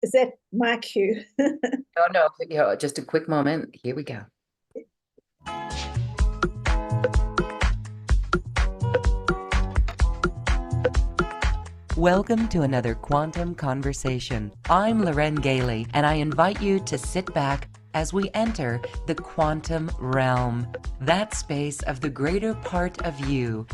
Is that my cue? Oh, no, just a quick moment. Here we go. Welcome to another Quantum Conversation. I'm Loren Gailey, and I invite you to sit back as we enter the quantum realm, that space of the greater part of you.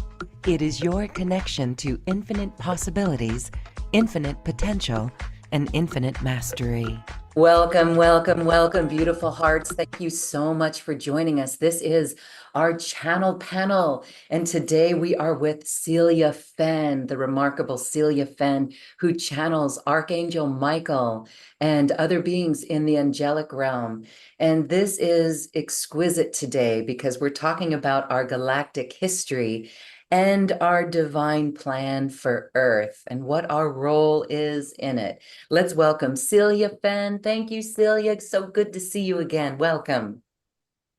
It is your connection to infinite possibilities, infinite potential, and infinite mastery. Welcome, welcome, welcome, beautiful hearts. Thank you so much for joining us. This is our channel panel, and today we are with Celia Fenn, the remarkable Celia Fenn, who channels Archangel Michael and other beings in the angelic realm. And this is exquisite today because we're talking about our galactic history and our divine plan for Earth and what our role is in it. Let's welcome Celia Fenn. Thank you, Celia. So good to see you again. Welcome.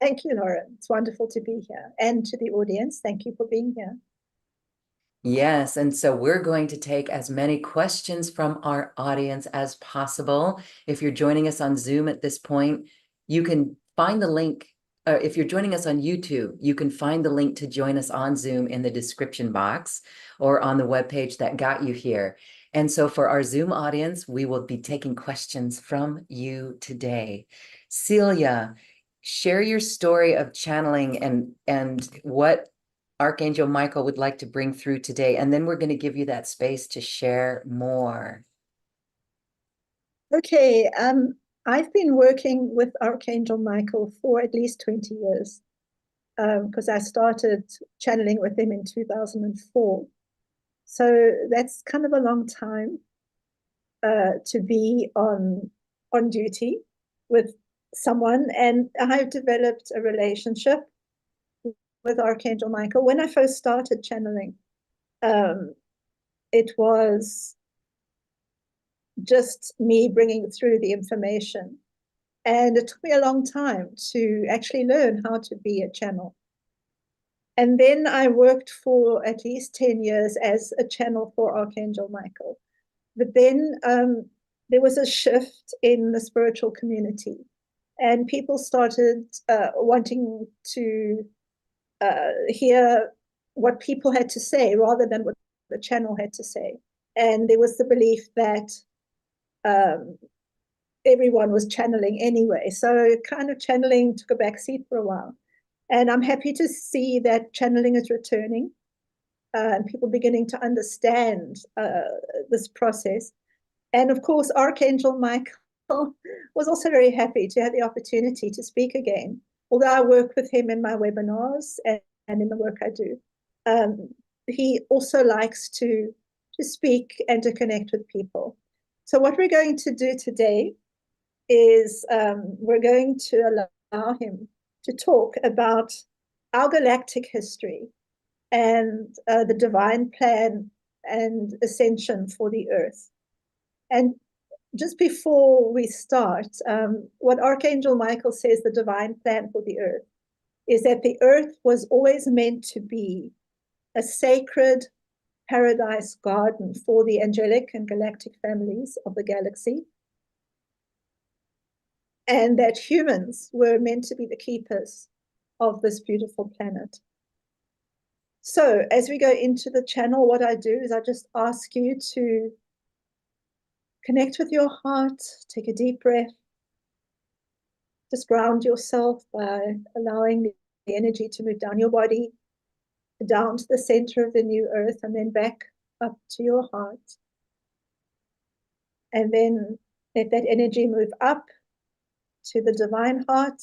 Thank you, Laura. It's wonderful to be here. And to the audience, thank you for being here. Yes, and so we're going to take as many questions from our audience as possible. If you're joining us on Zoom at this point, you can find the link. If you're joining us on YouTube, you can find the link to join us on Zoom in the description box or on the webpage that got you here. And so for our Zoom audience, we will be taking questions from you today. Celia, share your story of channeling and what Archangel Michael would like to bring through today, and then we're going to give you that space to share more. Okay, I've been working with Archangel Michael for at least 20 years because I started channeling with him in 2004. So that's kind of a long time to be on duty with someone, and I've developed a relationship with Archangel Michael. When I first started channeling, it was just me bringing through the information. And it took me a long time to actually learn how to be a channel. And then I worked for at least 10 years as a channel for Archangel Michael. But then there was a shift in the spiritual community, and people started wanting to hear what people had to say rather than what the channel had to say. And there was the belief that everyone was channeling anyway. So kind of channeling took a backseat for a while. And I'm happy to see that channeling is returning and people beginning to understand this process. And of course, Archangel Michael was also very happy to have the opportunity to speak again. Although I work with him in my webinars and in the work I do, he also likes to speak and to connect with people. So what we're going to do today is we're going to allow him to talk about our galactic history and the divine plan and ascension for the Earth. And just before we start, what Archangel Michael says the divine plan for the Earth is that the Earth was always meant to be a sacred paradise garden for the angelic and galactic families of the galaxy, and that humans were meant to be the keepers of this beautiful planet. So as we go into the channel, what I do is I just ask you to connect with your heart, take a deep breath, just ground yourself by allowing the energy to move down your body, down to the center of the new earth, and then back up to your heart. And then let that energy move up to the divine heart,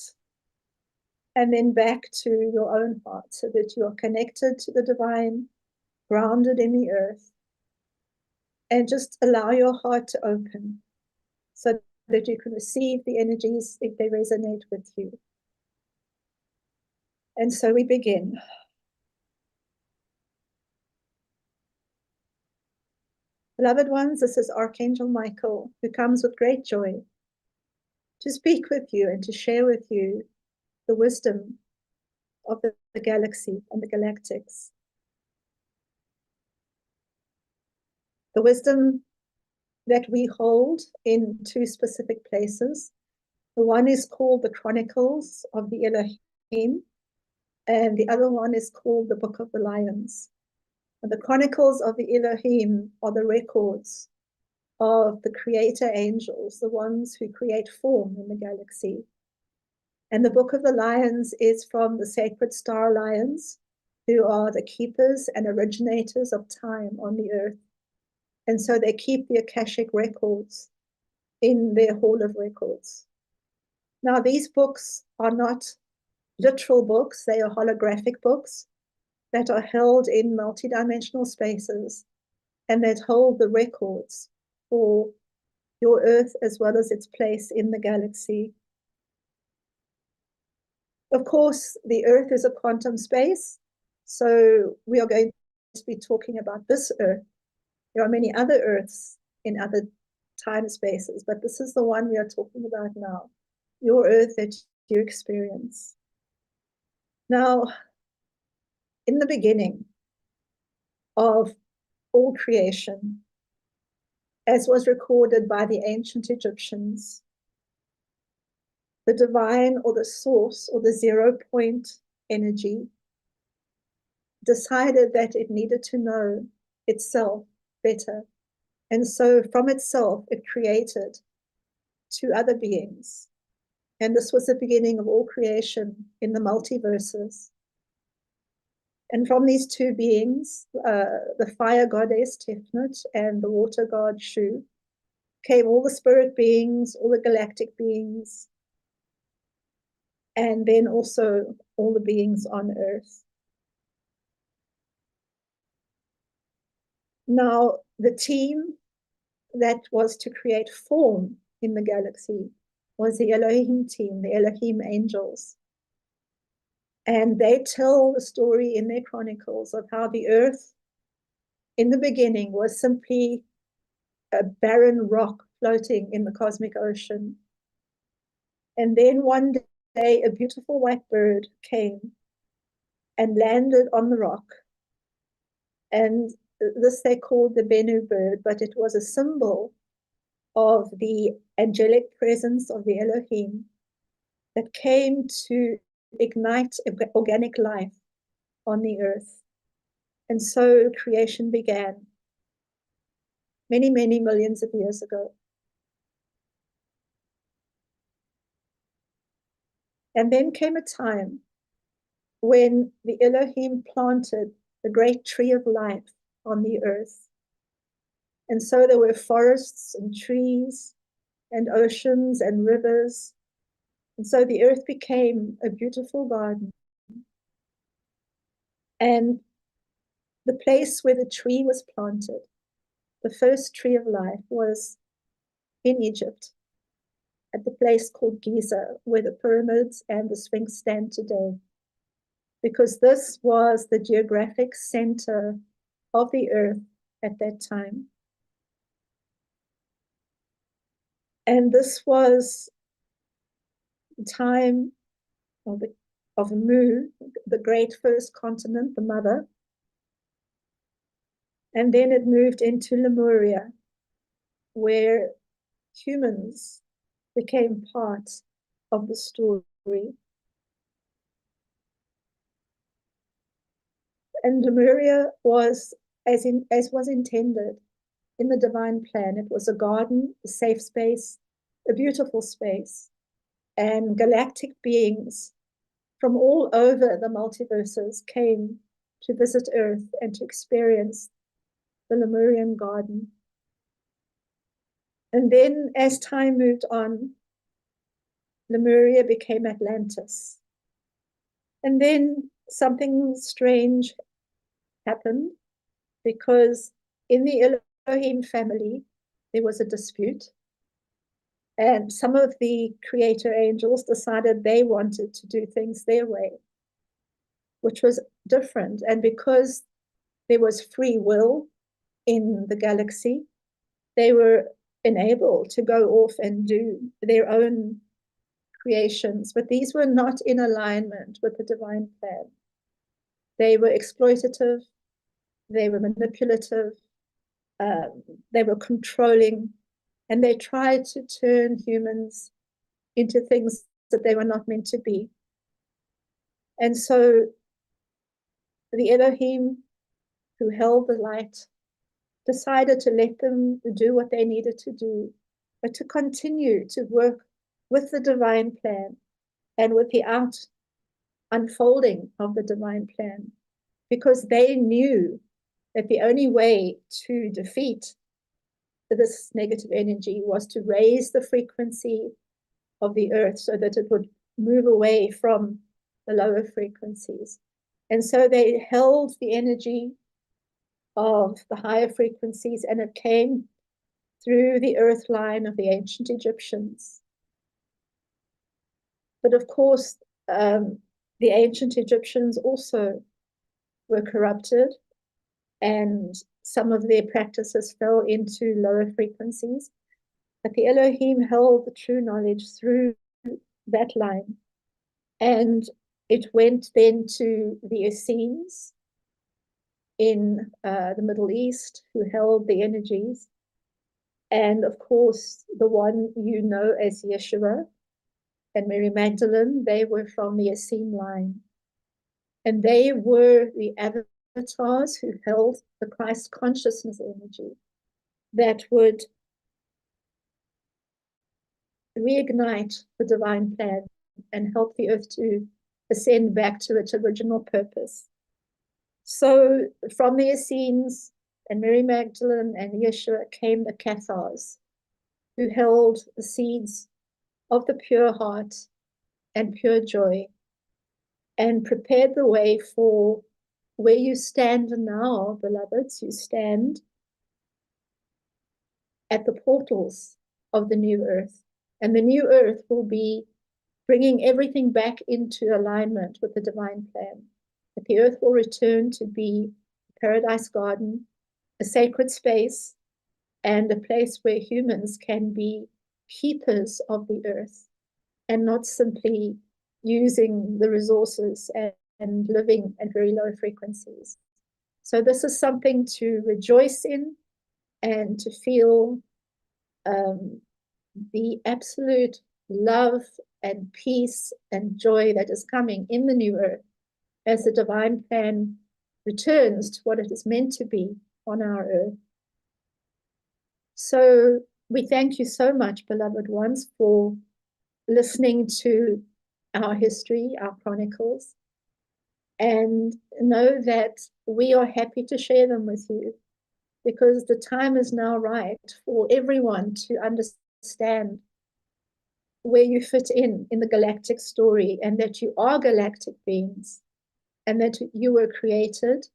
and then back to your own heart, so that you're connected to the divine, grounded in the earth. And just allow your heart to open so that you can receive the energies if they resonate with you. And so we begin. Beloved ones, this is Archangel Michael, who comes with great joy to speak with you and to share with you the wisdom of the galaxy and the galactics. The wisdom that we hold in two specific places. The one is called the Chronicles of the Elohim, and the other one is called the Book of the Lions. And the Chronicles of the Elohim are the records of the creator angels, the ones who create form in the galaxy. And the Book of the Lions is from the sacred star lions, who are the keepers and originators of time on the earth. And so they keep the Akashic records in their Hall of Records. Now, these books are not literal books, they are holographic books that are held in multidimensional spaces and that hold the records for your Earth as well as its place in the galaxy. Of course, the Earth is a quantum space, so we are going to be talking about this Earth. There are many other Earths in other time spaces, but this is the one we are talking about now, your Earth that you experience. Now, in the beginning of all creation, as was recorded by the ancient Egyptians, the divine or the source or the 0 point energy decided that it needed to know itself better. And so from itself, it created two other beings. And this was the beginning of all creation in the multiverses. And from these two beings, the fire goddess Tefnut and the water god Shu, came all the spirit beings, all the galactic beings, and then also all the beings on Earth. Now, the team that was to create form in the galaxy was the Elohim team, the Elohim angels. And they tell the story in their chronicles of how the Earth in the beginning was simply a barren rock floating in the cosmic ocean. And then one day, a beautiful white bird came and landed on the rock. And this they called the Bennu bird, but it was a symbol of the angelic presence of the Elohim that came to ignite organic life on the earth. And so creation began many, many millions of years ago. And then came a time when the Elohim planted the great tree of life on the earth. And so there were forests and trees and oceans and rivers. And so the earth became a beautiful garden. And the place where the tree was planted, the first tree of life, was in Egypt, at the place called Giza, where the pyramids and the Sphinx stand today. Because this was the geographic center of the earth at that time. And this was the time of Mu, the great first continent, the mother. And then it moved into Lemuria, where humans became part of the story. And Lemuria was, as was intended in the divine plan, it was a garden, a safe space, a beautiful space, and galactic beings from all over the multiverses came to visit Earth and to experience the Lemurian garden. And then as time moved on, Lemuria became Atlantis. And then something strange happened, because in the Elohim family, there was a dispute. And some of the creator angels decided they wanted to do things their way, which was different. And because there was free will in the galaxy, they were enabled to go off and do their own creations, but these were not in alignment with the divine plan. They were exploitative, they were manipulative, they were controlling, and they tried to turn humans into things that they were not meant to be. And so the Elohim, who held the light, decided to let them do what they needed to do, but to continue to work with the divine plan and with the unfolding of the divine plan, because they knew that the only way to defeat this negative energy was to raise the frequency of the earth so that it would move away from the lower frequencies. And so they held the energy of the higher frequencies, and it came through the earth line of the ancient Egyptians. But of course, the ancient Egyptians also were corrupted, and some of their practices fell into lower frequencies. But the Elohim held the true knowledge through that line. And it went then to the Essenes in the Middle East, who held the energies. And of course, the one you know as Yeshua and Mary Magdalene, they were from the Essene line. And they were the avatars who held the Christ consciousness energy that would reignite the divine plan and help the earth to ascend back to its original purpose. So from the Essenes and Mary Magdalene and Yeshua came the Cathars, who held the seeds of the pure heart and pure joy, and prepared the way for where you stand now, beloveds. You stand at the portals of the new earth, and the new earth will be bringing everything back into alignment with the divine plan. That the earth will return to be a paradise garden, a sacred space, and a place where humans can be keepers of the earth and not simply using the resources and living at very low frequencies. So this is something to rejoice in and to feel the absolute love and peace and joy that is coming in the new earth as the divine plan returns to what it is meant to be on our earth. So we thank you so much, beloved ones, for listening to our history, our chronicles, and know that we are happy to share them with you, because the time is now right for everyone to understand where you fit in the galactic story, and that you are galactic beings, and that you were created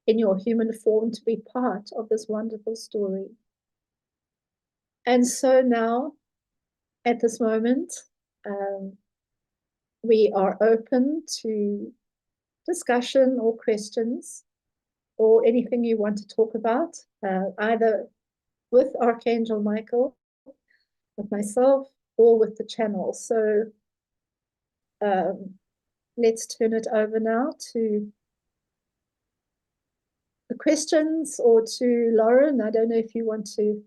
in your human form to be part of this wonderful story. And so now, at this moment, we are open to discussion or questions or anything you want to talk about, either with Archangel Michael, with myself, or with the channel. So let's turn it over now to the questions, or to Lauren. I don't know if you want to.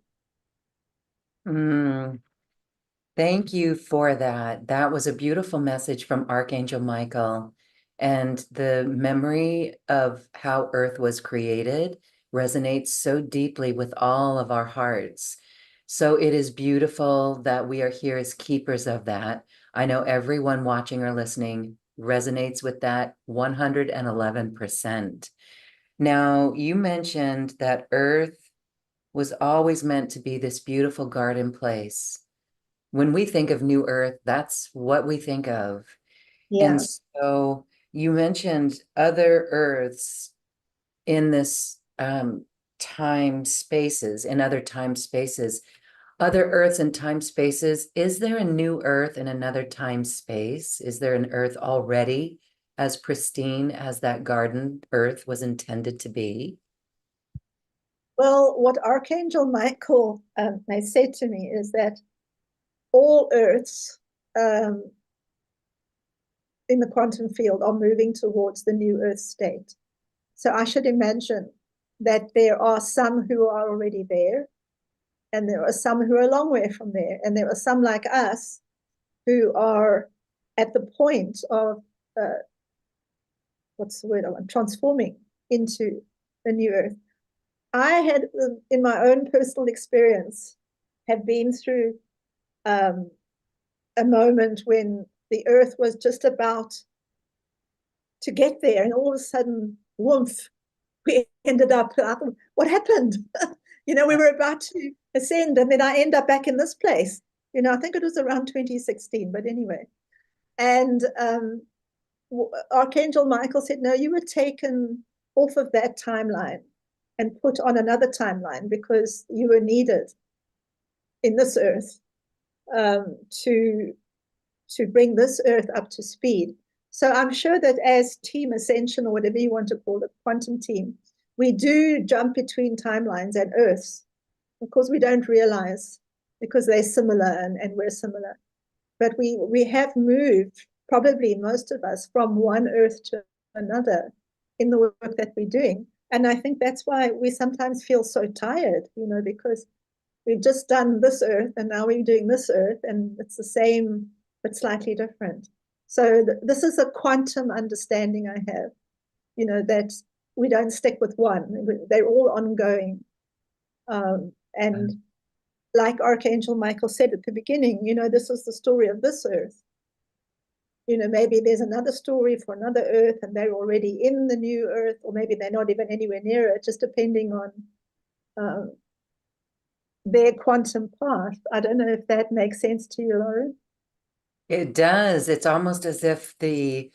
Thank you for that. That was a beautiful message from Archangel Michael. And the memory of how Earth was created resonates so deeply with all of our hearts. So it is beautiful that we are here as keepers of that. I know everyone watching or listening resonates with that 111%. Now, you mentioned that Earth was always meant to be this beautiful garden place. When we think of New Earth, that's what we think of. Yeah. And so you mentioned other Earths in this time spaces, in other time spaces, other Earths and time spaces. Is there a new Earth in another time space? Is there an Earth already as pristine as that garden Earth was intended to be? Well, what Archangel Michael may say to me is that all Earths in the quantum field are moving towards the new Earth state. So I should imagine that there are some who are already there, and there are some who are a long way from there, and there are some like us who are at the point of what's the word I want, transforming into the new earth. I had, in my own personal experience, have been through a moment when the earth was just about to get there, and all of a sudden, woof, we ended up, what happened? We were about to ascend, and then I end up back in this place. I think it was around 2016, but anyway. And Archangel Michael said, no, you were taken off of that timeline and put on another timeline because you were needed in this earth to bring this earth up to speed. So I'm sure that as Team Ascension, or whatever you want to call it, quantum team, we do jump between timelines and earths. Of course, we don't realize because they're similar and we're similar. But we have moved, probably most of us, from one earth to another in the work that we're doing. And I think that's why we sometimes feel so tired, because we've just done this earth and now we're doing this earth, and it's the same but slightly different. So this is a quantum understanding I have, that we don't stick with one. They're all ongoing. And like Archangel Michael said at the beginning, this is the story of this earth. Maybe there's another story for another earth and they're already in the new earth, or maybe they're not even anywhere near it, just depending on their quantum path. I don't know if that makes sense to you, Loria. It does. It's almost as if it's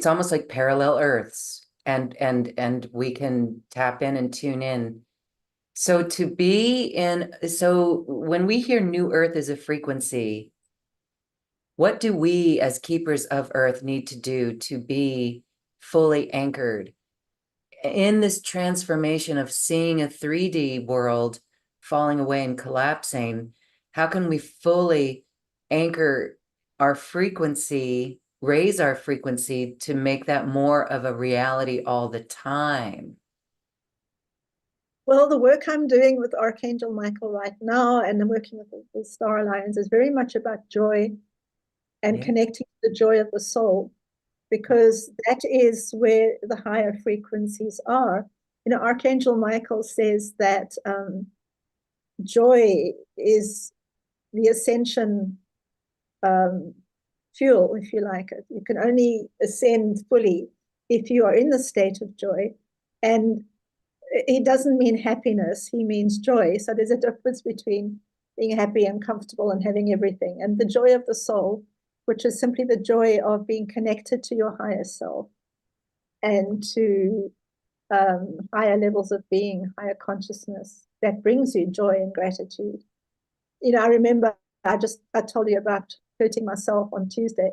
almost like parallel earths, and we can tap in and tune in. So when we hear new earth as a frequency, what do we as keepers of earth need to do to be fully anchored in this transformation of seeing a 3D world falling away and collapsing? How can we fully anchor our frequency, raise our frequency to make that more of a reality all the time? Well, the work I'm doing with Archangel Michael right now, and I'm working with the Star Alliance, is very much about joy and connecting to the joy of the soul, because that is where the higher frequencies are. Archangel Michael says that joy is the ascension fuel, if you like it. You can only ascend fully if you are in the state of joy. And he doesn't mean happiness, he means joy. So there's a difference between being happy and comfortable and having everything, and the joy of the soul, which is simply the joy of being connected to your higher self and to higher levels of being, higher consciousness, that brings you joy and gratitude. I remember I told you about hurting myself on Tuesday,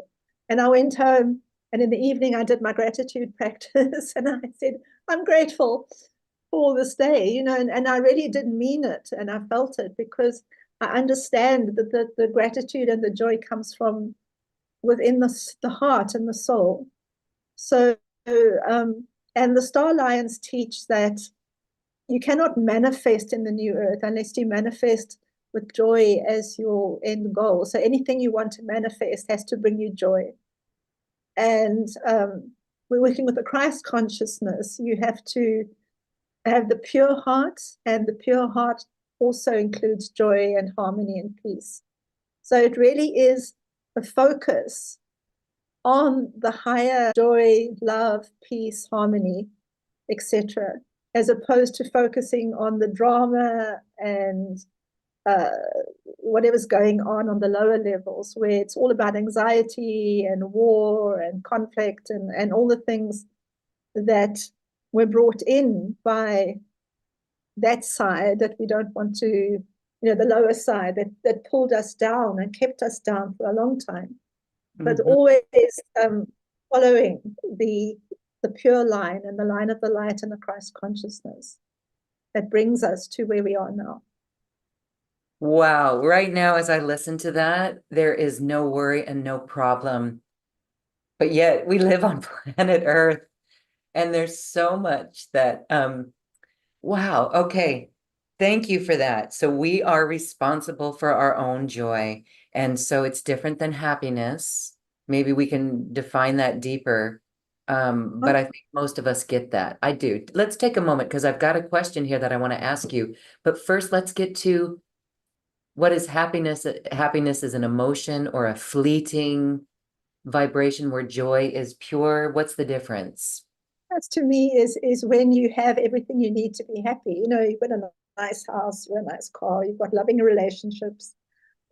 and I went home, and in the evening I did my gratitude practice, and I said, I'm grateful for this day, and I really did mean it, and I felt it, because I understand that the gratitude and the joy comes from within the heart and the soul. So, and the Star Alliance teach that you cannot manifest in the new earth unless you manifest with joy as your end goal. So anything you want to manifest has to bring you joy. And we're working with the Christ consciousness. You have to have the pure heart, and the pure heart also includes joy and harmony and peace. So it really is a focus on the higher joy, love, peace, harmony, etc., as opposed to focusing on the drama and whatever's going on the lower levels, where it's all about anxiety and war and conflict and all the things that were brought in by that side that we don't want to, the lower side that pulled us down and kept us down for a long time. But always following the pure line and the line of the light and the Christ consciousness that brings us to where we are now. Wow. Right now, as I listen to that, there is no worry and no problem. But yet we live on planet Earth. And there's so much that, wow, okay. Thank you for that. So we are responsible for our own joy. And so it's different than happiness. Maybe we can define that deeper. But I think most of us get that. I do. Let's take a moment because I've got a question here that I want to ask you. But first, let's get to what is happiness? Happiness is an emotion or a fleeting vibration where joy is pure. What's the difference? That's to me is when you have everything you need to be happy. You know, you've got a nice house, a nice car, you've got loving relationships,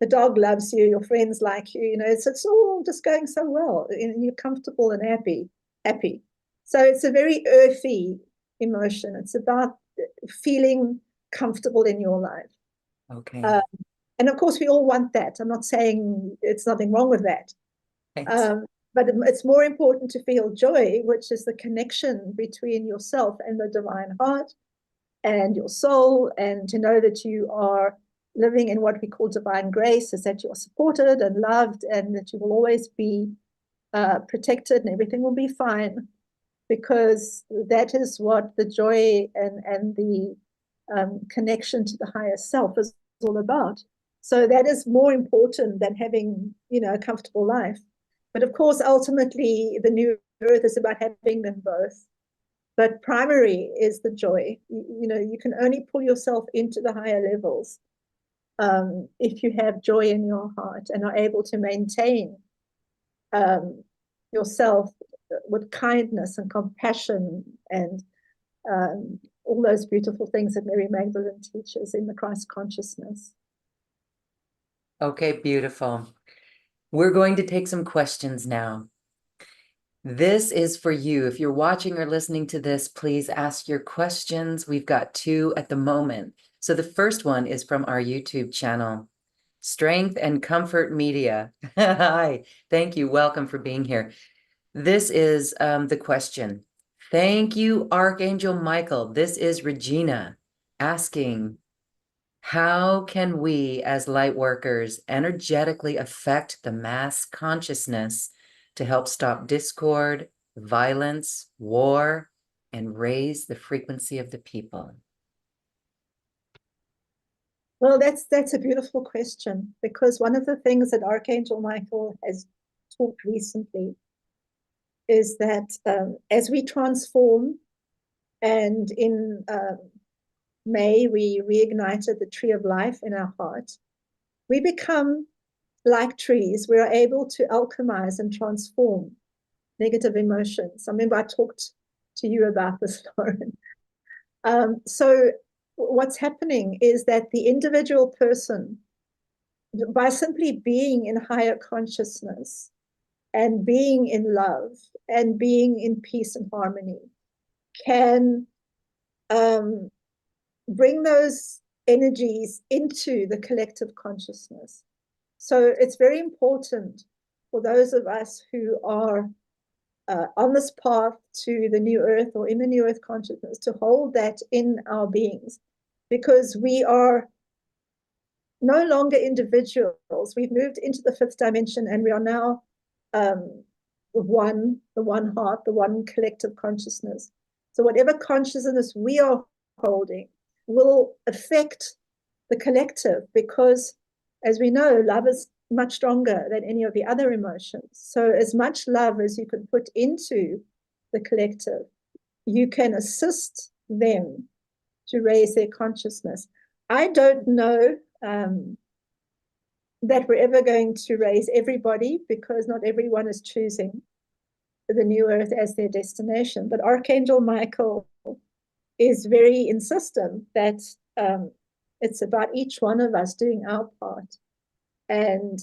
the dog loves you, your friends like you, you know, it's all just going so well, and you're comfortable and happy. So it's a very earthy emotion. It's about feeling comfortable in your life. Okay. And of course, we all want that. I'm not saying it's nothing wrong with that. Thanks. But it's more important to feel joy, which is the connection between yourself and the divine heart and your soul, and to know that you are living in what we call divine grace, is that you are supported and loved, and that you will always be protected and everything will be fine, because that is what the joy and the connection to the higher self is all about. So that is more important than having, you know, a comfortable life. But of course, ultimately, the new earth is about having them both. But primary is the joy. You know, you can only pull yourself into the higher levels if you have joy in your heart and are able to maintain yourself with kindness and compassion and all those beautiful things that Mary Magdalene teaches in the Christ consciousness. Okay, beautiful. We're going to take some questions now. This is for you. If you're watching or listening to this, please ask your questions. We've got 2 at the moment. So the first one is from our YouTube channel, Strength and Comfort Media. Hi, thank you. Welcome for being here. This is the question. Thank you, Archangel Michael. This is Regina asking, how can we as light workers energetically affect the mass consciousness to help stop discord, violence, war, and raise the frequency of the people? Well, that's a beautiful question, because one of the things that Archangel Michael has taught recently is that as we transform, and in May we reignited the tree of life in our heart, we become like trees. We are able to alchemize and transform negative emotions. I remember I talked to you about this, Lauren. So what's happening is that the individual person, by simply being in higher consciousness and being in love and being in peace and harmony, can bring those energies into the collective consciousness. So it's very important for those of us who are on this path to the new earth or in the new earth consciousness to hold that in our beings, because we are no longer individuals. We've moved into the 5th dimension, and we are now the one heart, the one collective consciousness. So whatever consciousness we are holding will affect the collective, because, as we know, love is much stronger than any of the other emotions. So as much love as you can put into the collective, you can assist them to raise their consciousness. I don't know that we're ever going to raise everybody, because not everyone is choosing the new earth as their destination. But Archangel Michael is very insistent that it's about each one of us doing our part and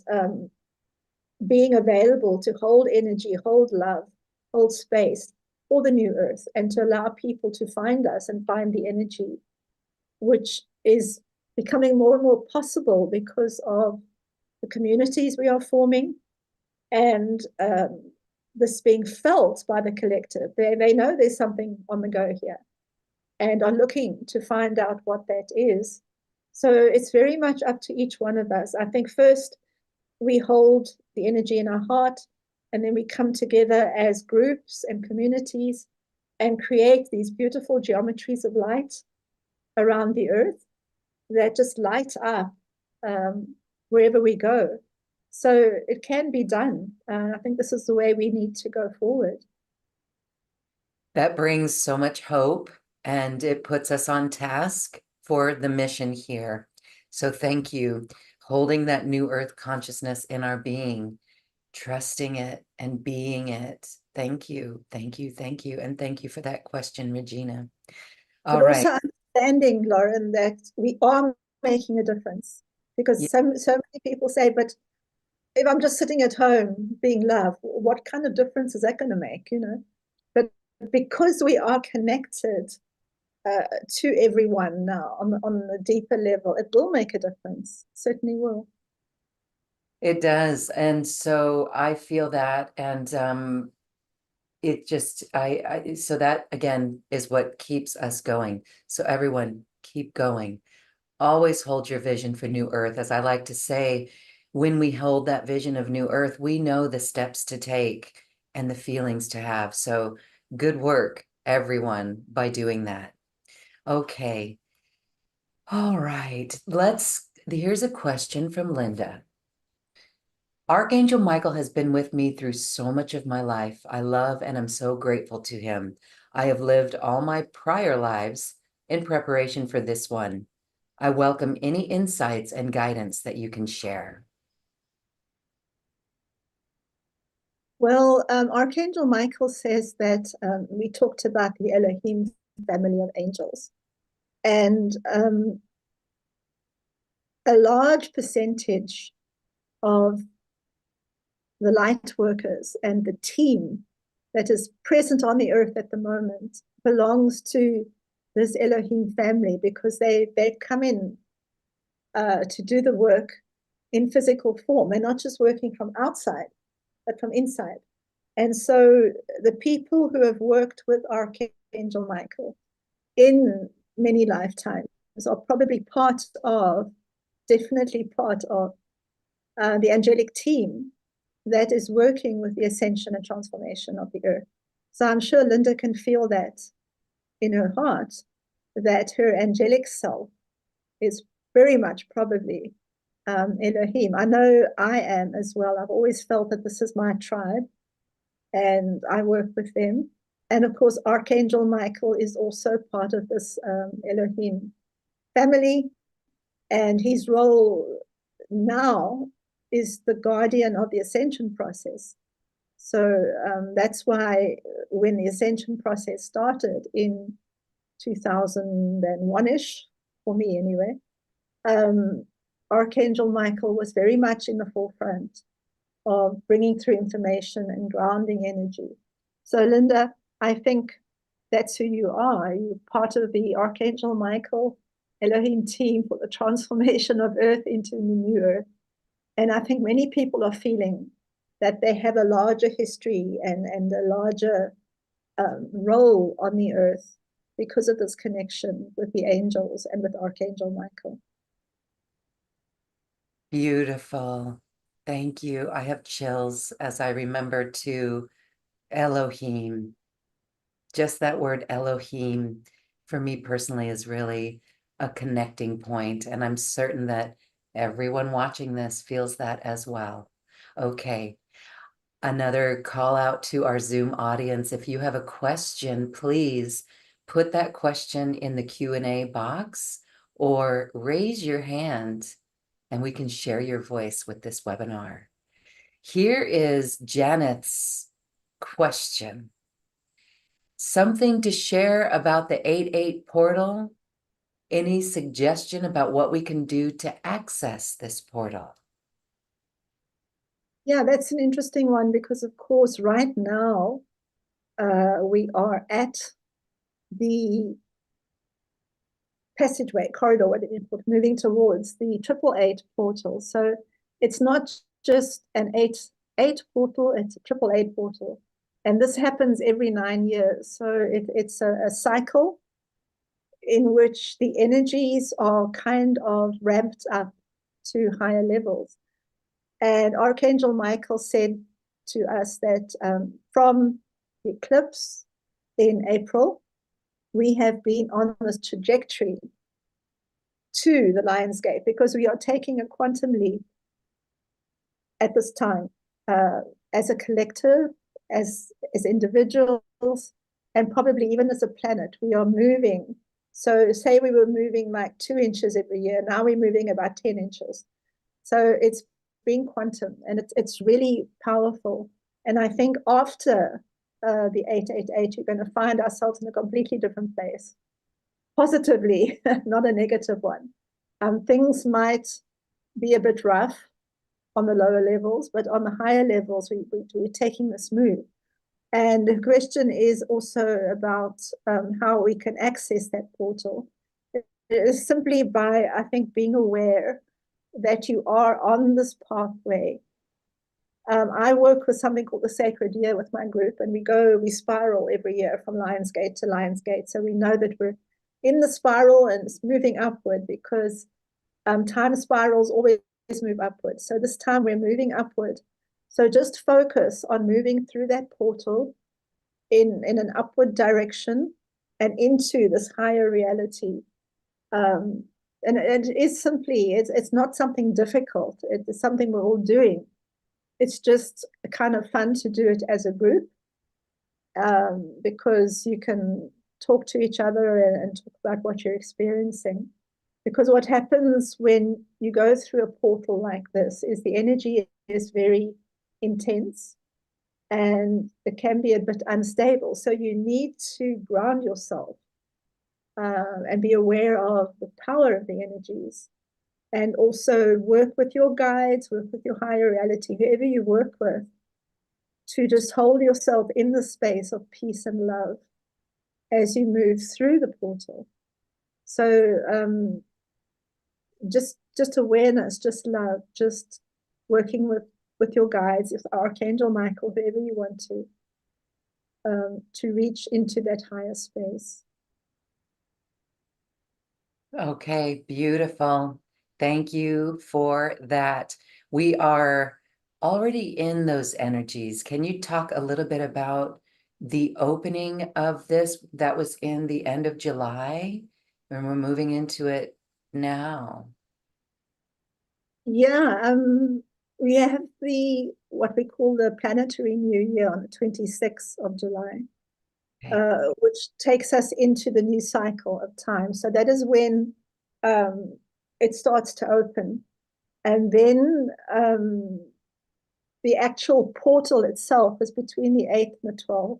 being available to hold energy, hold love, hold space for the new earth, and to allow people to find us and find the energy, which is becoming more and more possible because of the communities we are forming, and this being felt by the collective. They know there's something on the go here and are looking to find out what that is. So it's very much up to each one of us. I think first we hold the energy in our heart, and then we come together as groups and communities and create these beautiful geometries of light around the earth that just light up wherever we go. So it can be done. I think this is the way we need to go forward. That brings so much hope, and it puts us on task for the mission here. So thank you. Holding that new earth consciousness in our being, trusting it and being it. Thank you, thank you, thank you. And thank you for that question, Regina. All But right. also understanding, Lauren, that we are making a difference. Because so many people say, but if I'm just sitting at home being loved, what kind of difference is that going to make, you know? But because we are connected to everyone now on a deeper level, it will make a difference. Certainly will. It does. And so I feel that, and it just, so that again is what keeps us going. So everyone keep going. Always hold your vision for New Earth. As I like to say, when we hold that vision of New Earth, we know the steps to take and the feelings to have. So good work, everyone, by doing that. Okay. All right. Here's a question from Linda. Archangel Michael has been with me through so much of my life. I love and am so grateful to him. I have lived all my prior lives in preparation for this one. I welcome any insights and guidance that you can share. Well, Archangel Michael says that we talked about the Elohim family of angels. And a large percentage of the light workers and the team that is present on the earth at the moment belongs to this Elohim family, because they come in to do the work in physical form. They're not just working from outside, but from inside. And so the people who have worked with Archangel Michael in many lifetimes are probably definitely part of the angelic team that is working with the ascension and transformation of the earth. So I'm sure Linda can feel that in her heart, that her angelic self is very much probably Elohim. I know I am as well. I've always felt that this is my tribe, and I work with them. And of course, Archangel Michael is also part of this Elohim family, and his role now is the guardian of the ascension process. So that's why when the ascension process started in 2001-ish, for me anyway, Archangel Michael was very much in the forefront of bringing through information and grounding energy. So Linda, I think that's who you are. You're part of the Archangel Michael Elohim team for the transformation of Earth into the new Earth. And I think many people are feeling that they have a larger history and a larger role on the earth because of this connection with the angels and with Archangel Michael. Beautiful. Thank you. I have chills as I remember to Elohim. Just that word Elohim for me personally is really a connecting point, and I'm certain that everyone watching this feels that as well. Okay. Another call out to our Zoom audience. If you have a question, please put that question in the Q&A box or raise your hand and we can share your voice with this webinar. Here is Janet's question. Something to share about the 8-8 portal? Any suggestion about what we can do to access this portal? Yeah, that's an interesting one, because of course right now we are at the passageway corridor, moving towards the 888 portal. So it's not just an 8-8 portal, it's a 888 portal. And this happens every 9 years. So it's a cycle in which the energies are kind of ramped up to higher levels. And Archangel Michael said to us that from the eclipse in April, we have been on this trajectory to the Lion's Gate because we are taking a quantum leap at this time, as a collective, as individuals, and probably even as a planet. We are moving. So say we were moving like 2 inches every year, now we're moving about 10 inches. So it's being quantum, and it's really powerful. And I think after the 888, you're going to find ourselves in a completely different place, positively, not a negative one. Things might be a bit rough on the lower levels, but on the higher levels, we're taking this move. And the question is also about how we can access that portal. It is simply by, I think, being aware that you are on this pathway. I work with something called the Sacred Year with my group, and we spiral every year from Lion's Gate to Lion's Gate. So we know that we're in the spiral and it's moving upward because time spirals always move upward. So this time we're moving upward. So just focus on moving through that portal in an upward direction and into this higher reality. And it is simply, it's not something difficult. It's something we're all doing. It's just kind of fun to do it as a group, because you can talk to each other and talk about what you're experiencing. Because what happens when you go through a portal like this is the energy is very intense and it can be a bit unstable. So you need to ground yourself and be aware of the power of the energies, and also work with your guides, work with your higher reality, whoever you work with, to just hold yourself in the space of peace and love as you move through the portal. So just awareness, just love, just working with your guides, if Archangel Michael, whoever you want to reach into that higher space. Okay, beautiful. Thank you for that. We are already in those energies. Can you talk a little bit about the opening of this that was in the end of July, and we're moving into it now? Yeah, we have what we call the planetary new year on the 26th of July. Okay. Which takes us into the new cycle of time. So that is when it starts to open. And then the actual portal itself is between the 8th and the 12th.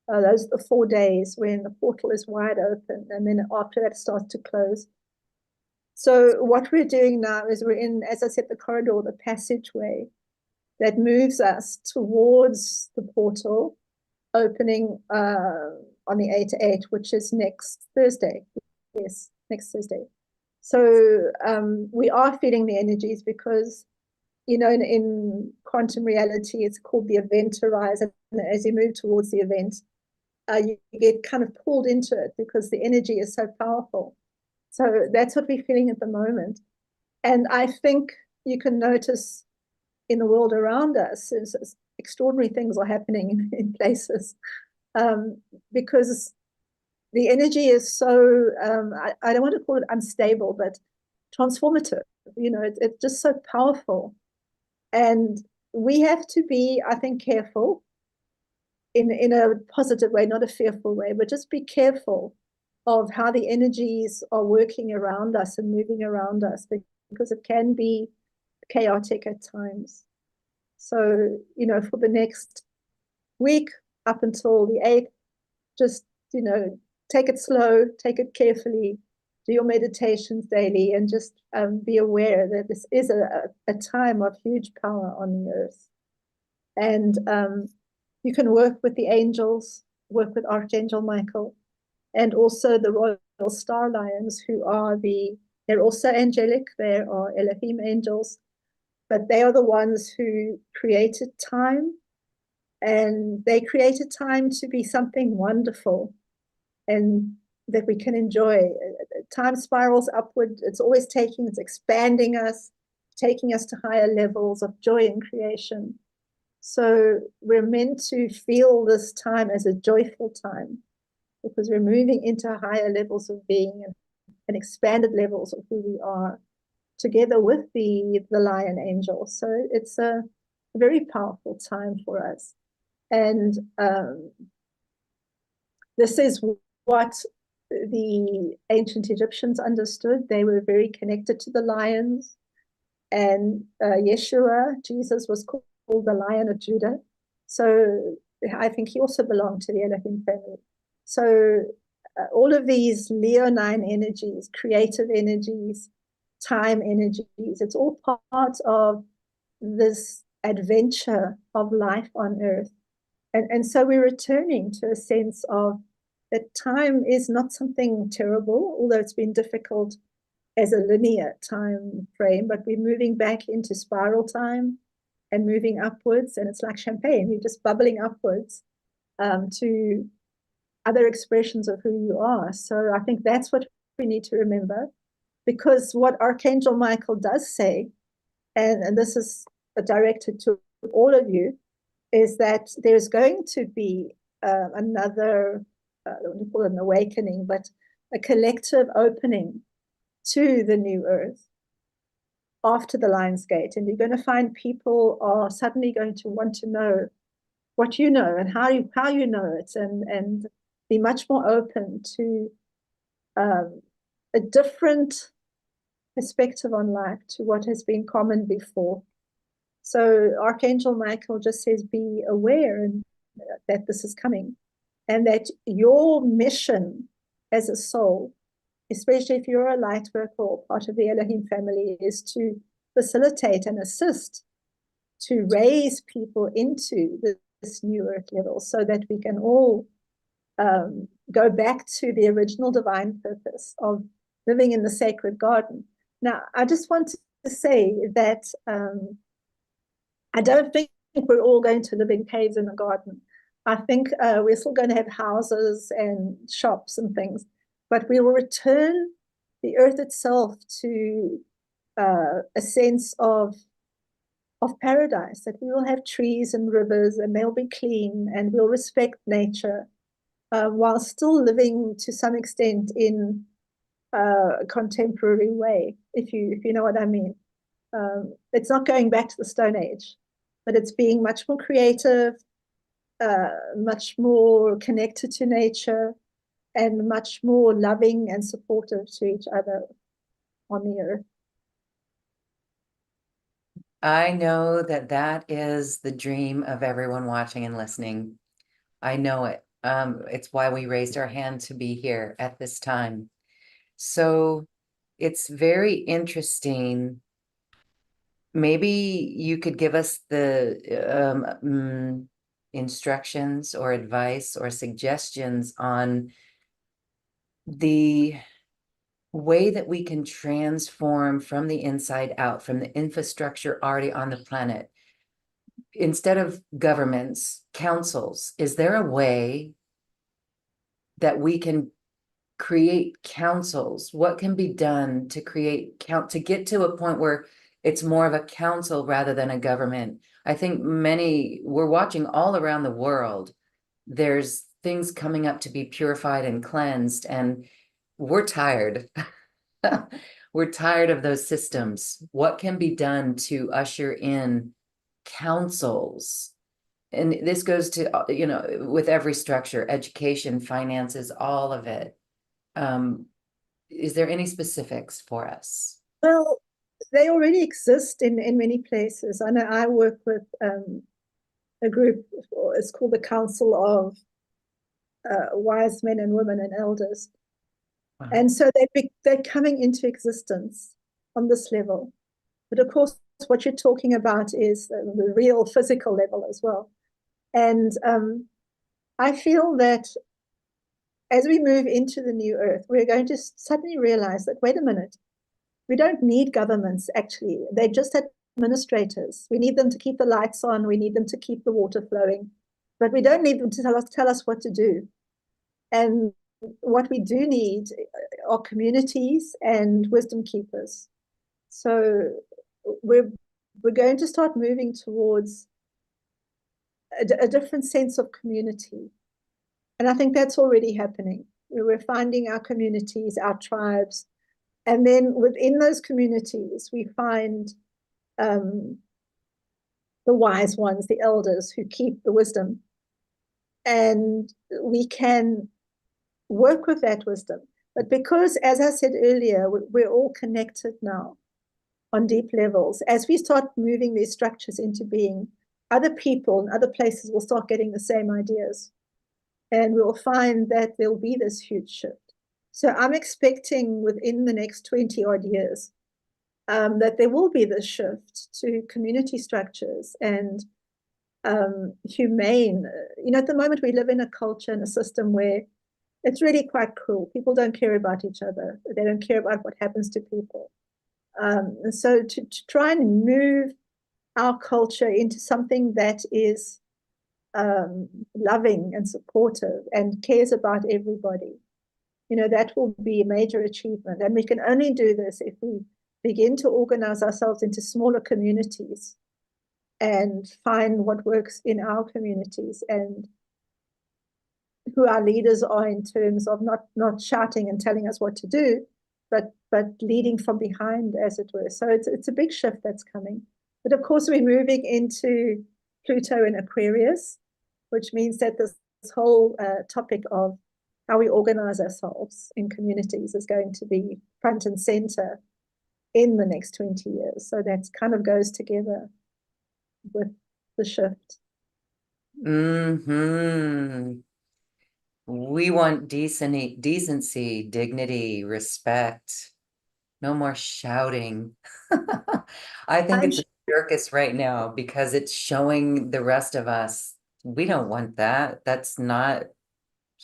Those are the 4 days when the portal is wide open. And then after that, it starts to close. So what we're doing now is we're in, as I said, the corridor, the passageway that moves us towards the portal opening on the 8/8, which is next Thursday. Yes, next Thursday. So we are feeling the energies because, you know, in quantum reality, it's called the event horizon. And as you move towards the event, you get kind of pulled into it because the energy is so powerful. So that's what we're feeling at the moment. And I think you can notice in the world around us, extraordinary things are happening in places, because the energy is so, I don't want to call it unstable, but transformative. You know, it's just so powerful. And we have to be, I think, careful in a positive way, not a fearful way, but just be careful of how the energies are working around us and moving around us, because it can be chaotic at times. So, you know, for the next week up until the 8th, just, you know, take it slow, take it carefully, do your meditations daily, and just be aware that this is a time of huge power on the earth. And you can work with the angels, work with Archangel Michael, and also the Royal Star Lions, who are they're also angelic, they are Elohim angels, but they are the ones who created time, and they created time to be something wonderful and that we can enjoy. Time spirals upward. It's always it's expanding us, taking us to higher levels of joy and creation. So we're meant to feel this time as a joyful time because we're moving into higher levels of being and expanded levels of who we are together with the lion angel. So it's a very powerful time for us. And this is what the ancient Egyptians understood. They were very connected to the lions. And Yeshua, Jesus, was called the Lion of Judah. So I think he also belonged to the Elohim family. So all of these Leonine energies, creative energies, time energies, it's all part of this adventure of life on earth. And so we're returning to a sense of that time is not something terrible, although it's been difficult as a linear time frame, but we're moving back into spiral time and moving upwards. And it's like champagne, you're just bubbling upwards to other expressions of who you are. So I think that's what we need to remember, because what Archangel Michael does say, and this is directed to all of you, is that there's going to be another, I don't want to call it an awakening, but a collective opening to the new earth after the Lion's Gate. And you're going to find people are suddenly going to want to know what you know and how you know it, and be much more open to a different perspective on life to what has been common before. So Archangel Michael just says, be aware and that this is coming, and that your mission as a soul, especially if you're a light worker or part of the Elohim family, is to facilitate and assist to raise people into this new earth level so that we can all go back to the original divine purpose of living in the sacred garden. Now, I just want to say that I don't think we're all going to live in caves in a garden. I think we're still going to have houses and shops and things, but we will return the earth itself to a sense of paradise, that we will have trees and rivers and they'll be clean and we'll respect nature while still living to some extent in a contemporary way, if you know what I mean. It's not going back to the Stone Age, but it's being much more creative, much more connected to nature, and much more loving and supportive to each other on the earth. I know that that is the dream of everyone watching and listening. I know it. It's why we raised our hand to be here at this time. So it's very interesting. Maybe you could give us the instructions or advice or suggestions on the way that we can transform from the inside out, from the infrastructure already on the planet. Instead of governments, councils, is there a way that we can create councils? What can be done to to get to a point where it's more of a council rather than a government? I think we're watching all around the world. There's things coming up to be purified and cleansed, and we're tired. We're tired of those systems. What can be done to usher in councils? And this goes to, with every structure, education, finances, all of it. Is there any specifics for us? Well, they already exist in many places. I know I work with a group, it's called the Council of Wise Men and Women and Elders. Wow. And so they're coming into existence on this level. But of course, what you're talking about is the real physical level as well. And I feel that as we move into the new earth, we're going to suddenly realize that, wait a minute, we don't need governments, actually. They're just administrators. We need them to keep the lights on. We need them to keep the water flowing. But we don't need them to tell us what to do. And what we do need are communities and wisdom keepers. So we're going to start moving towards a different sense of community. And I think that's already happening. We're finding our communities, our tribes, and then within those communities, we find the wise ones, the elders who keep the wisdom. And we can work with that wisdom. But because, as I said earlier, we're all connected now on deep levels, as we start moving these structures into being, other people and other places will start getting the same ideas. And we'll find that there'll be this huge shift. So I'm expecting within the next 20 odd years that there will be this shift to community structures and humane. At the moment we live in a culture and a system where it's really quite cruel. People don't care about each other. They don't care about what happens to people. And so to try and move our culture into something that is loving and supportive and cares about everybody, that will be a major achievement. And we can only do this if we begin to organize ourselves into smaller communities and find what works in our communities and who our leaders are in terms of not shouting and telling us what to do, but leading from behind, as it were. So it's a big shift that's coming. But of course, we're moving into Pluto in Aquarius, which means that this whole topic of how we organize ourselves in communities is going to be front and center in the next 20 years. So that kind of goes together with the shift. Mm-hmm. We want decency, dignity, respect. No more shouting. I think it's a circus right now because it's showing the rest of us we don't want that. That's not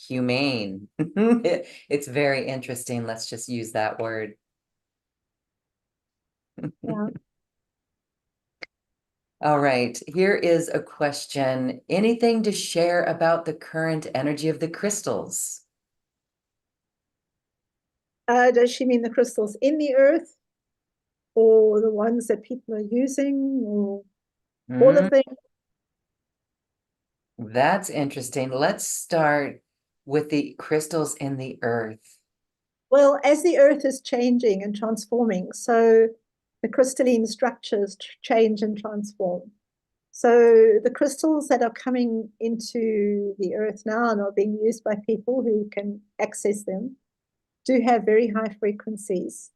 humane. It's very interesting. Let's just use that word. Yeah. All right, here is a question. Anything to share about the current energy of the crystals? Does she mean the crystals in the earth or the ones that people are using or all of them? That's interesting. Let's start with the crystals in the earth. Well, as the earth is changing and transforming, so the crystalline structures change and transform. So the crystals that are coming into the earth now and are being used by people who can access them do have very high frequencies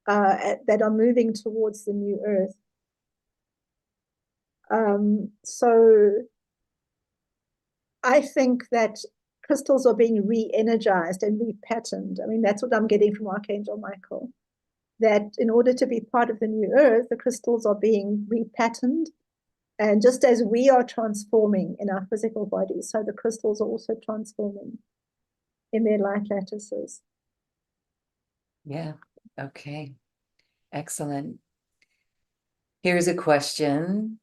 that are moving towards the new earth. So I think that crystals are being re-energized and repatterned. I mean, that's what I'm getting from Archangel Michael, that in order to be part of the new earth, the crystals are being repatterned. And just as we are transforming in our physical bodies, so the crystals are also transforming in their light lattices. Yeah, okay. Excellent. Here's a question.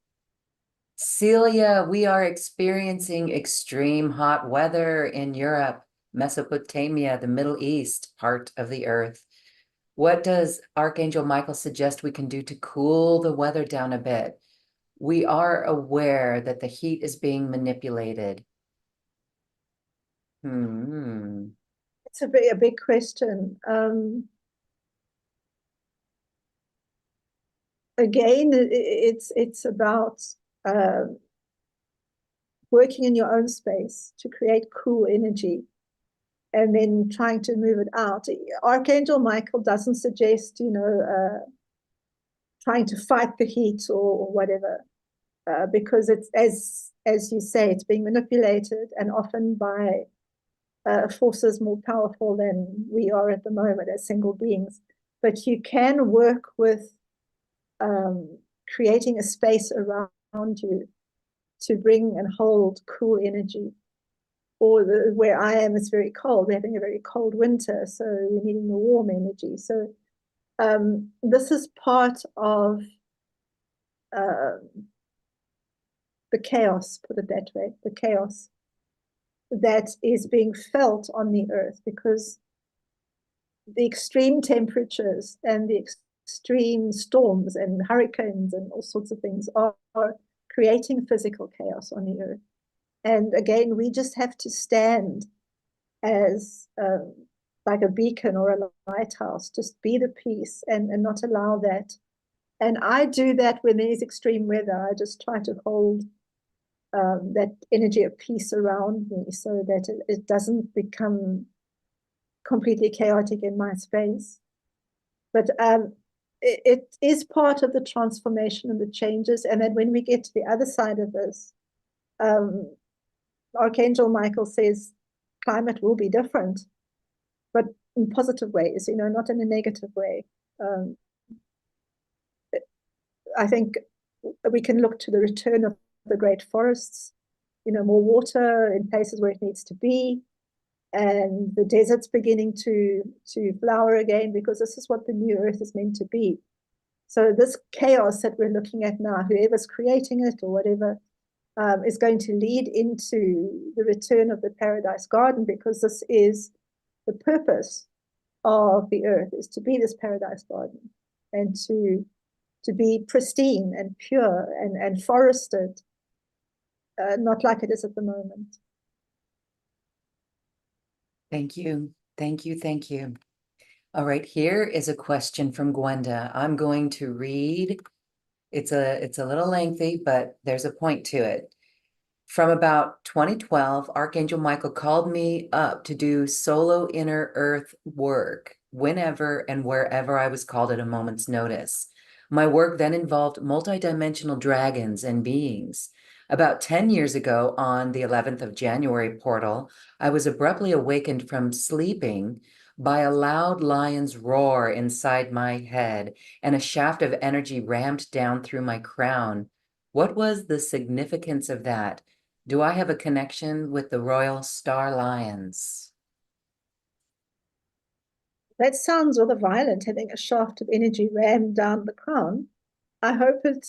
Celia, we are experiencing extreme hot weather in Europe, Mesopotamia, the Middle East part of the earth. What does Archangel Michael suggest we can do to cool the weather down a bit? We are aware that the heat is being manipulated. It's a big question. Again, it's about working in your own space to create cool energy and then trying to move it out. Archangel Michael doesn't suggest, trying to fight the heat or whatever, because it's, as you say, it's being manipulated and often by forces more powerful than we are at the moment as single beings. But you can work with creating a space around you to bring and hold cool energy. Or where I am, it's very cold. We're having a very cold winter, so we're needing the warm energy. So this is part of the chaos, put it that way, the chaos that is being felt on the earth, because the extreme temperatures and the extreme storms and hurricanes and all sorts of things are creating physical chaos on the earth. And again, we just have to stand as like a beacon or a lighthouse, just be the peace and not allow that. And I do that when there's extreme weather. I just try to hold that energy of peace around me so that it doesn't become completely chaotic in my space. But it is part of the transformation and the changes. And then when we get to the other side of this, Archangel Michael says climate will be different, but in positive ways, not in a negative way. I think we can look to the return of the great forests, more water in places where it needs to be, and the desert's beginning to flower again, because this is what the new earth is meant to be. So this chaos that we're looking at now, whoever's creating it or whatever, is going to lead into the return of the paradise garden, because this is the purpose of the earth, is to be this paradise garden and to be pristine and pure and forested, not like it is at the moment. Thank you. Thank you. Thank you. All right, here is a question from Gwenda. I'm going to read. It's a little lengthy, but there's a point to it. From about 2012, Archangel Michael called me up to do solo inner earth work whenever and wherever I was called at a moment's notice. My work then involved multidimensional dragons and beings. About 10 years ago, on the 11th of January portal, I was abruptly awakened from sleeping by a loud lion's roar inside my head, and a shaft of energy rammed down through my crown. What was the significance of that? Do I have a connection with the Royal Star Lions? That sounds rather violent, having a shaft of energy rammed down the crown. I hope it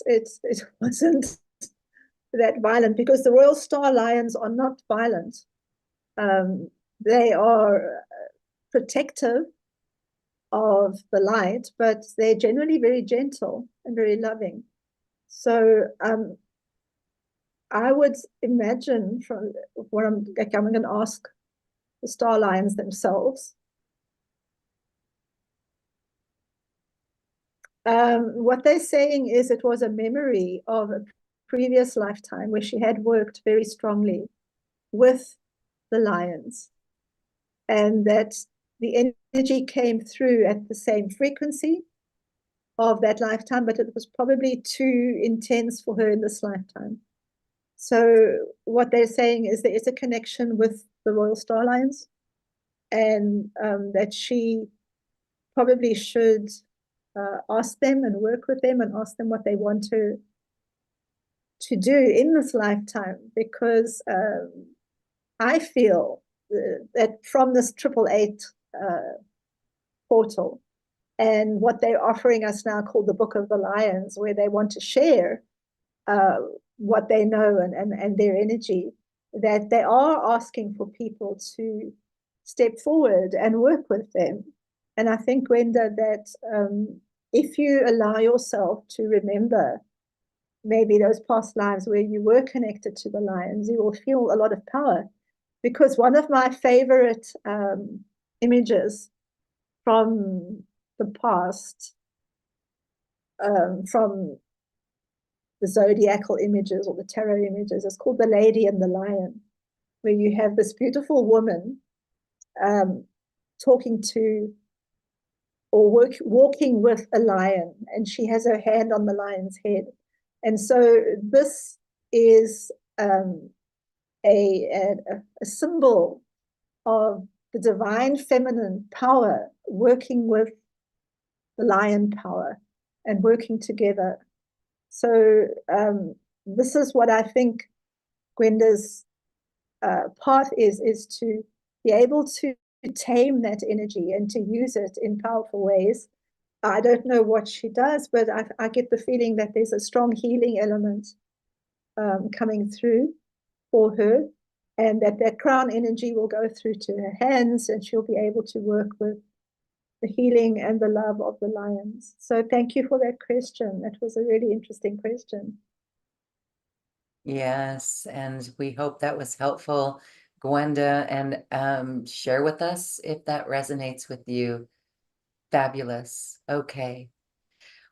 wasn't that violent, because the Royal Star Lions are not violent. They are protective of the light, but they're generally very gentle and very loving. So I would imagine, from what I'm going to ask the Star Lions themselves. What they're saying is it was a memory of a previous lifetime where she had worked very strongly with the lions, and that the energy came through at the same frequency of that lifetime, but it was probably too intense for her in this lifetime. So what they're saying is there is a connection with the Royal Star Lions, and that she probably should ask them and work with them and ask them what they want to do in this lifetime, because I feel that from this 888 portal and what they're offering us now, called the Book of the Lions, where they want to share what they know and their energy, that they are asking for people to step forward and work with them. And I think, Gwenda, that if you allow yourself to remember maybe those past lives where you were connected to the lions, you will feel a lot of power. Because one of my favorite images from the past, from the zodiacal images or the tarot images, is called The Lady and the Lion, where you have this beautiful woman talking to or walking with a lion, and she has her hand on the lion's head. And so this is a symbol of the divine feminine power working with the lion power and working together. So this is what I think Gwenda's path is to be able to tame that energy and to use it in powerful ways. I don't know what she does, but I get the feeling that there's a strong healing element coming through for her, and that crown energy will go through to her hands, and she'll be able to work with the healing and the love of the lions. So thank you for that question. That was a really interesting question. Yes, and we hope that was helpful, Gwenda, and share with us if that resonates with you. Fabulous. Okay.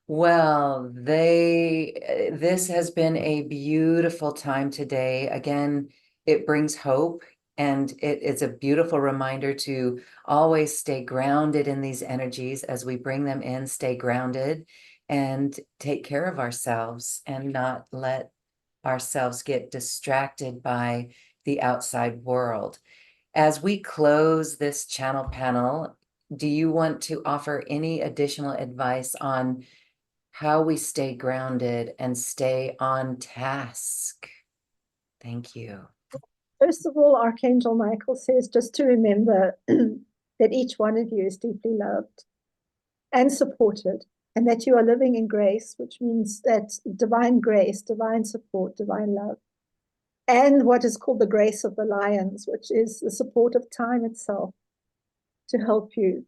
Well, this has been a beautiful time today. Again, it brings hope, and it's a beautiful reminder to always stay grounded in these energies as we bring them in, stay grounded and take care of ourselves and not let ourselves get distracted by the outside world. As we close this channel panel, do you want to offer any additional advice on how we stay grounded and stay on task? Thank you. First of all, Archangel Michael says just to remember that each one of you is deeply loved and supported, and that you are living in grace, which means that divine grace, divine support, divine love, and what is called the grace of the lions, which is the support of time itself to help you.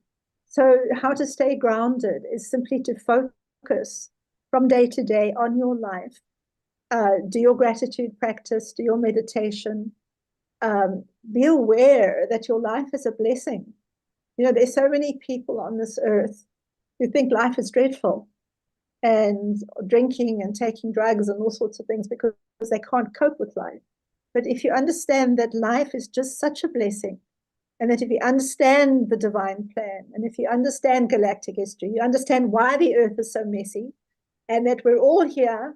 So, how to stay grounded is simply to focus from day to day on your life. Do your gratitude practice, do your meditation. Be aware that your life is a blessing. You know, there's so many people on this earth who think life is dreadful and drinking and taking drugs and all sorts of things because they can't cope with life. But if you understand that life is just such a blessing, and that if you understand the divine plan, and if you understand galactic history, you understand why the earth is so messy, and that we're all here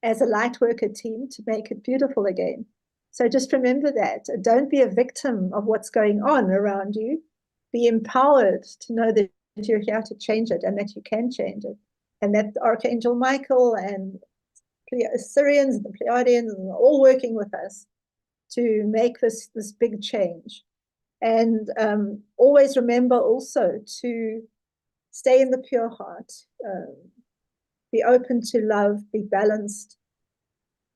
as a light worker team to make it beautiful again. So just remember that. Don't be a victim of what's going on around you. Be empowered to know that you're here to change it and that you can change it. And that Archangel Michael and Syrians and the Pleiadians are all working with us to make this big change. And always remember also to stay in the pure heart, be open to love, be balanced,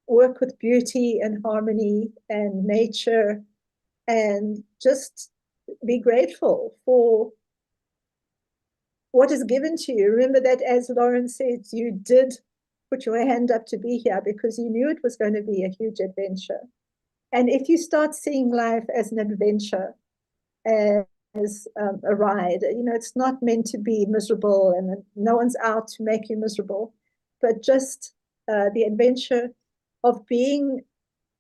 work with beauty and harmony and nature, and just be grateful for what is given to you. Remember that, as Lauren said, you did put your hand up to be here because you knew it was going to be a huge adventure. And if you start seeing life as an adventure, as a ride, you know, it's not meant to be miserable, and no one's out to make you miserable, but just the adventure of being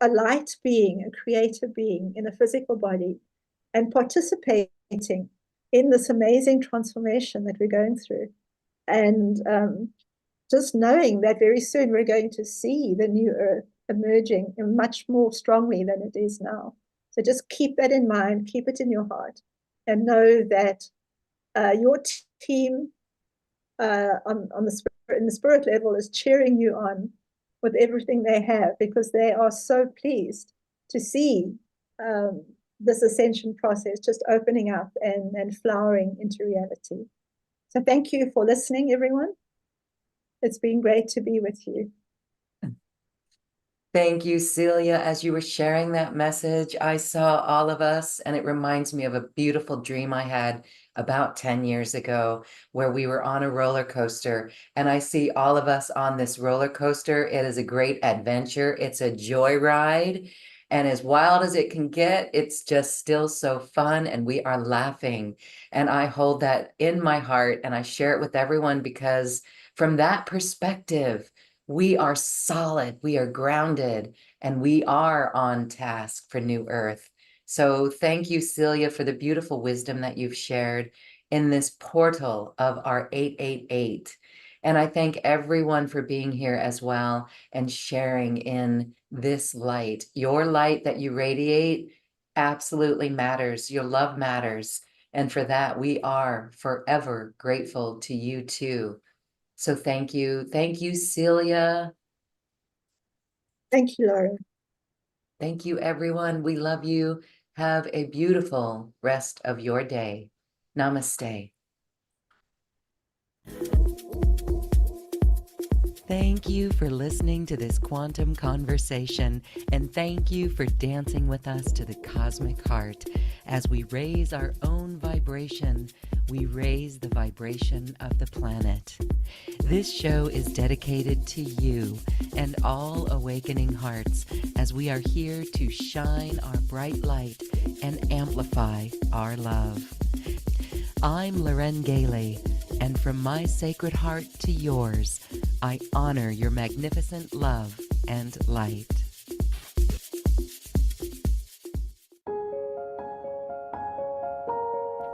a light being, a creator being in a physical body, and participating in this amazing transformation that we're going through. And just knowing that very soon we're going to see the new earth emerging much more strongly than it is now. So just keep that in mind, keep it in your heart, and know that your team on the spirit, in the spirit level, is cheering you on with everything they have, because they are so pleased to see this ascension process just opening up and flowering into reality. So thank you for listening, everyone. It's been great to be with you. Thank you, Celia. As you were sharing that message, I saw all of us, and it reminds me of a beautiful dream I had about 10 years ago where we were on a roller coaster, and I see all of us on this roller coaster. It is a great adventure. It's a joyride, and as wild as it can get, it's just still so fun, and we are laughing. And I hold that in my heart, and I share it with everyone because from that perspective, we are solid, we are grounded, and we are on task for New Earth. So thank you, Celia, for the beautiful wisdom that you've shared in this portal of our 888. And I thank everyone for being here as well and sharing in this light. Your light that you radiate absolutely matters. Your love matters. And for that, we are forever grateful to you too. So thank you. Thank you, Celia. Thank you, Loria. Thank you, everyone. We love you. Have a beautiful rest of your day. Namaste. Thank you for listening to this quantum conversation, and thank you for dancing with us to the cosmic heart. As we raise our own vibration, we raise the vibration of the planet. This show is dedicated to you and all awakening hearts, as we are here to shine our bright light and amplify our love. I'm Loren Gailey, and from my sacred heart to yours, I honor your magnificent love and light.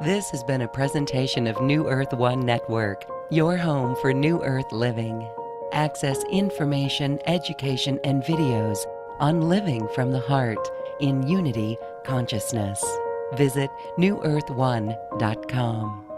This has been a presentation of New Earth One Network, your home for New Earth living. Access information, education, and videos on living from the heart in unity consciousness. Visit newearth1.com.